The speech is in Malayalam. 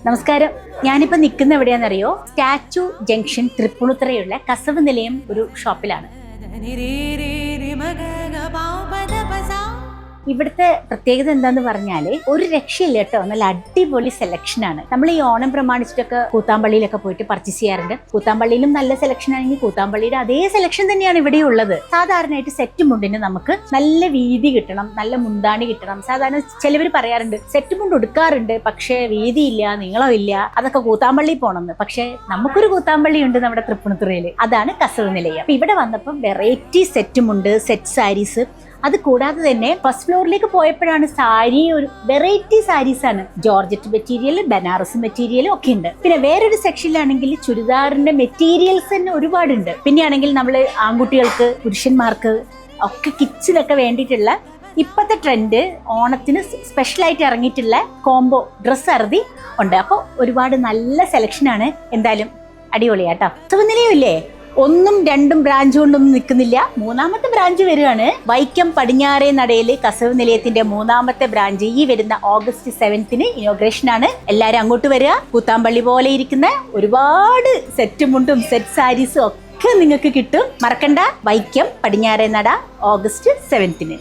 നമസ്കാരം. ഞാനിപ്പോൾ നിൽക്കുന്ന എവിടെയാണെന്നറിയോ? സ്റ്റാച്ചു ജംഗ്ഷൻ തൃപ്പൂണിത്തുറയുള്ള കസവ് നിലയം ഒരു ഷോപ്പിലാണ്. ഇവിടുത്തെ പ്രത്യേകത എന്താന്ന് പറഞ്ഞാല് ഒരു രക്ഷയില്ല കേട്ടോ. നല്ല അടിപൊളി സെലക്ഷനാണ്. നമ്മൾ ഈ ഓണം പ്രമാണിച്ചിട്ടൊക്കെ കൂത്താമ്പള്ളിയിലൊക്കെ പോയിട്ട് പർച്ചേസ് ചെയ്യാറുണ്ട്. കൂത്താമ്പള്ളിയിലും നല്ല സെലക്ഷൻ ആണെങ്കിൽ കൂത്താമ്പള്ളിയുടെ അതേ സെലക്ഷൻ തന്നെയാണ് ഇവിടെ ഉള്ളത്. സാധാരണയായിട്ട് സെറ്റ് മുണ്ടിന് നമുക്ക് നല്ല വീതി കിട്ടണം, നല്ല മുന്താണി കിട്ടണം. സാധാരണ ചിലവർ പറയാറുണ്ട് സെറ്റ് മുണ്ട് എടുക്കാറുണ്ട്, പക്ഷേ വീതിയില്ല, നീളമില്ല, അതൊക്കെ കൂത്താമ്പള്ളി പോണെന്ന്. പക്ഷെ നമുക്കൊരു കൂത്താമ്പള്ളി ഉണ്ട് നമ്മുടെ തൃപ്പൂണിത്തുറയില്, അതാണ് കസവ് നിലയം. അപ്പൊ ഇവിടെ വന്നപ്പം വെറൈറ്റി സെറ്റ് മുണ്ട്, സെറ്റ് സാരീസ്, അത് കൂടാതെ തന്നെ ഫസ്റ്റ് ഫ്ലോറിലേക്ക് പോയപ്പോഴാണ് സാരി, ഒരു വെറൈറ്റി സാരീസ് ആണ്. ജോർജറ്റ് മെറ്റീരിയൽ, ബനാറസ് മെറ്റീരിയൽ ഒക്കെ ഉണ്ട്. പിന്നെ വേറൊരു സെക്ഷനിലാണെങ്കിൽ ചുരിദാറിന്റെ മെറ്റീരിയൽസ് തന്നെ ഒരുപാടുണ്ട്. പിന്നെ ആണെങ്കിൽ നമ്മൾ ആൺകുട്ടികൾക്ക്, പുരുഷന്മാർക്ക് ഒക്കെ കിച്ചനൊക്കെ വേണ്ടിയിട്ടുള്ള ഇപ്പോഴത്തെ ട്രെൻഡ് ഓണത്തിന് സ്പെഷ്യലായിട്ട് ഇറങ്ങിയിട്ടുള്ള കോംബോ ഡ്രസ്സ് അറുതി ഉണ്ട്. അപ്പോൾ ഒരുപാട് നല്ല സെലക്ഷനാണ്. എന്തായാലും അടിപൊളിയാട്ടോ. നിലയമില്ലേ, ഒന്നും രണ്ടും ബ്രാഞ്ച് കൊണ്ടൊന്നും നിൽക്കുന്നില്ല. മൂന്നാമത്തെ ബ്രാഞ്ച് വരികയാണ്. വൈക്കം പടിഞ്ഞാറേ നടയിൽ കസവ് നിലയത്തിന്റെ മൂന്നാമത്തെ ബ്രാഞ്ച് ഈ വരുന്ന ഓഗസ്റ്റ് 7 ഇനോഗ്രേഷൻ ആണ്. എല്ലാവരും അങ്ങോട്ട് വരിക. കൂത്താമ്പള്ളി പോലെ ഇരിക്കുന്ന ഒരുപാട് സെറ്റ് മുണ്ടും സെറ്റ് സാരീസും ഒക്കെ നിങ്ങൾക്ക് കിട്ടും. മറക്കണ്ട, വൈക്കം പടിഞ്ഞാറേ നട ഓഗസ്റ്റ് 7.